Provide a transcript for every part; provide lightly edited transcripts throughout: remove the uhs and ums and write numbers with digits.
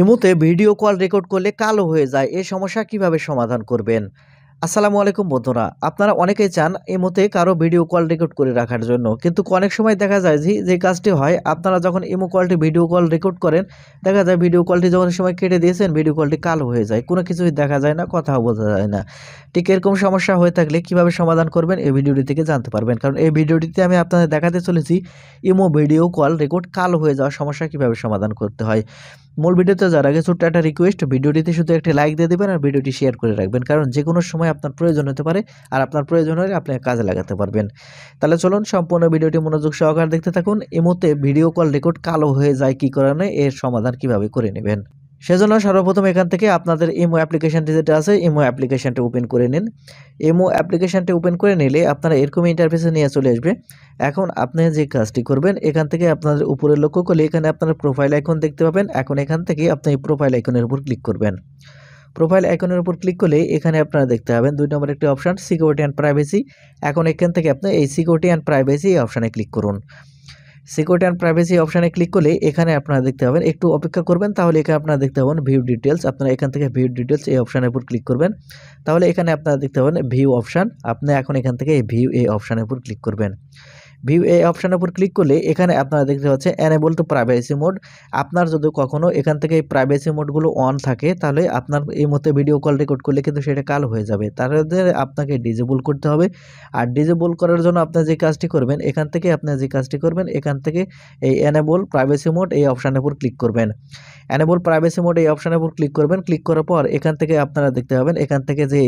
ইমোতে video call record করলে কালো হয়ে যায়। এই সমস্যা কিভাবে সমাধান করবেন? আসসালামু আলাইকুম বন্ধুরা। আপনারা অনেকেই চান ইমোতে কারো ভিডিও কল রেকর্ড করে রাখার জন্য। কিন্তু অনেক সময় দেখা যায় যে কাজটি হয় আপনারা যখন ইমো কলটি ভিডিও কল রেকর্ড করেন, দেখা যায় ভিডিও কলটি যখন সময় কেটে দিয়েছেন ভিডিও কলটি কালো হয়ে যায়। কোনো কিছুই দেখা যায় না, কথাও বোঝা যায় না। ঠিক এরকম সমস্যা হয়ে থাকলে কিভাবে সমাধান করবেন এই ভিডিওটি থেকে জানতে পারবেন। কারণ এই ভিডিওটিতে আমি আপনাদের দেখাতে চলেছি ইমো ভিডিও কল রেকর্ড কালো হয়ে যাওয়ার সমস্যা কিভাবে সমাধান করতে হয়। মূল ভিডিওতে যাওয়ার আগে ছোট্ট একটা রিকোয়েস্ট, ভিডিওটিতে শুধু একটা লাইক দিয়ে দিবেন আর ভিডিওটি শেয়ার করে রাখবেন। কারণ যেকোনো সময় আপনার প্রয়োজন হতে পারে আর আপনার প্রয়োজন হলে আপনি কাজে লাগাতে পারবেন। তাহলে চলুন সম্পূর্ণ ভিডিওটি মনোযোগ সহকারে দেখতে থাকুন। ইমোতে ভিডিও কল রেকর্ড কালো হয়ে যায় কি কারণে, এর সমাধান কিভাবে করে নেবেন। সেজন্য সর্বপ্রথম এখান থেকে আপনাদের ইমো অ্যাপ্লিকেশনটি যেটা আছে ইমো অ্যাপ্লিকেশনটি ওপেন করে নিন। ইমো অ্যাপ্লিকেশনটি ওপেন করে নিলে আপনারা এরকম ইন্টারফেসে নিয়ে চলে আসবে। এখন আপনি যে কাজটি করবেন এখান থেকে আপনাদের উপরে লক্ষ্য করলে এখানে আপনার প্রোফাইল আইকন দেখতে পাবেন। এখন এখান থেকে আপনি এই প্রোফাইল আইকনের উপর ক্লিক করবেন। প্রোফাইল আইকনের উপর ক্লিক করলে এখানে আপনারা দেখতে পাবেন ২ নম্বর একটি অপশন সিকিউরিটি অ্যান্ড প্রাইভেসি। এখন এখান থেকে আপনি এই সিকিউরিটি অ্যান্ড প্রাইভেসি এই অপশনে ক্লিক করুন। সিকিউরিটি অ্যান্ড প্রাইভেসি অপশনে ক্লিক করলে এখানে আপনারা দেখতে পাবেন, একটু অপেক্ষা করবেন, তাহলে এখানে আপনারা দেখতে পাবেন ভিউ ডিটেইলস। আপনারা এখান থেকে ভিউ ডিটেইলস এই অপশনের উপর ক্লিক করবেন। তাহলে এখানে আপনারা দেখতে পাবেন ভিউ অপশন। আপনি এখন এখান থেকে এই ভিউ এই অপশনের উপর ক্লিক করবেন। ভিউ এই অপশনের উপর ক্লিক করলে এখানে আপনারা দেখতে পাচ্ছেন এনেবল টু প্রাইভেসি মোড। আপনার যদি কখনো এখান থেকে এই প্রাইভেসি মোডগুলো অন থাকে তাহলে আপনার এই মতে ভিডিও কল রেকর্ড করলে কিন্তু সেটা কালো হয়ে যাবে। তাহলে আপনাকে ডিজেবল করতে হবে। আর ডিজেবল করার জন্য আপনি যে কাজটি করবেন এখান থেকে এখান থেকে এই এনেবল প্রাইভেসি মোড এই অপশনের উপর ক্লিক করবেন। এনেবল প্রাইভেসি মোড এই অপশনের উপর ক্লিক করবেন। ক্লিক করার পর এখান থেকে আপনারা দেখতে পাবেন এখান থেকে যে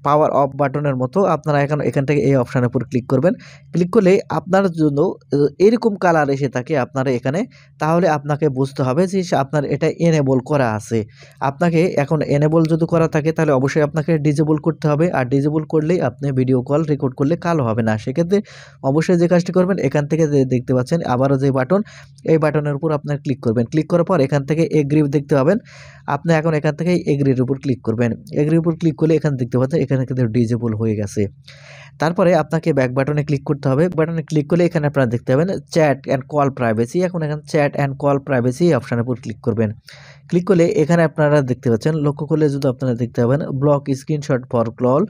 পাওয়ার অফ বাটনের মতো আপনারা এখন এখান থেকে এই অপশনের উপর ক্লিক করবেন। ক্লিক করলে আপনার জন্য এরকম কালার এসে থাকে আপনারা এখানে, তাহলে আপনাকে বুঝতে হবে যে আপনার এটা এনেবল করা আছে। আপনাকে এখন এনেবল যদি করা থাকে তাহলে অবশ্যই আপনাকে ডিজেবল করতে হবে। আর ডিজেবল করলেই আপনি ভিডিও কল রেকর্ড করলে কালো হবে না। সেক্ষেত্রে অবশ্যই যে কাজটি করবেন এখান থেকে যে দেখতে পাচ্ছেন আবারও যে বাটন, এই বাটনের উপর আপনার ক্লিক করবেন। ক্লিক করার পর এখান থেকে এগ্রি দেখতে পাবেন। আপনি এখন এখান থেকে এগ্রির উপর ক্লিক করবেন। এগ্রির উপর ক্লিক করলে এখানে দেখতে পাচ্ছেন এখানে কিন্তু ডিজেবল হয়ে গেছে। তারপরে আপনাকে ব্যাক বাটনে ক্লিক করতে হবে। বাটনে ক্লিক করলে এখানে আপনারা দেখতে পাবেন চ্যাট অ্যান্ড কল প্রাইভেসি। এখন এখানে চ্যাট অ্যান্ড কল প্রাইভেসি অপশনের উপর ক্লিক করবেন। ক্লিক করলে এখানে আপনারা দেখতে পাচ্ছেন, লক্ষ্য করলে যদি আপনারা দেখতে পাবেন ব্লক স্ক্রিনশট ফর কল।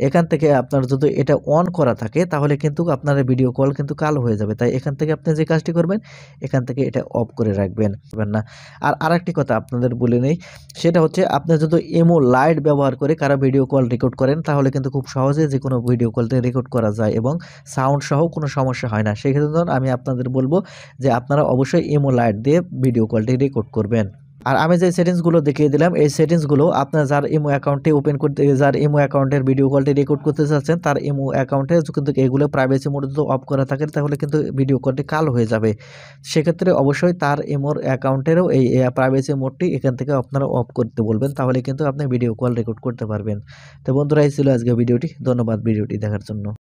এখান থেকে আপনার যদি এটা অন করা থাকে তাহলে কিন্তু আপনার ভিডিও কল কিন্তু কালো হয়ে যাবে। তাই এখান থেকে আপনি যে কাজটি করবেন এখান থেকে এটা অফ করে রাখবেন না। আর আরেকটি কথা আপনাদের বলে নেই, সেটা হচ্ছে আপনি যদি ইমো লাইট ব্যবহার করে কারো ভিডিও কল রেকর্ড করেন তাহলে কিন্তু খুব সহজে যে কোনো ভিডিও কলতে রেকর্ড করা যায় এবং সাউন্ড সহ কোনো সমস্যা হয় না। সেক্ষেত্রে আমি আপনাদের বলবো যে আপনারা অবশ্যই ইমো লাইট দিয়ে ভিডিও কলটি রেকর্ড করবেন। আর আমি যে সেটিংসগুলো দেখিয়ে দিলাম এই সেটিংসগুলো আপনার যার ইমো অ্যাকাউন্টে ওপেন করতে, যার ইমো অ্যাকাউন্টের ভিডিও কলটি রেকর্ড করতে চাচ্ছেন তার ইমো অ্যাকাউন্টে কিন্তু এগুলো প্রাইভেসি মোড যদি অফ করা থাকে তাহলে কিন্তু ভিডিও কলটি কালো হয়ে যাবে। সেক্ষেত্রে অবশ্যই তার ইমোর অ্যাকাউন্টেরও এই প্রাইভেসি মোডটি এখান থেকে আপনারা অফ করতে বলবেন, তাহলে কিন্তু আপনি ভিডিও কল রেকর্ড করতে পারবেন। তো বন্ধুরা এই ছিল আজকে ভিডিওটি। ধন্যবাদ ভিডিওটি দেখার জন্য।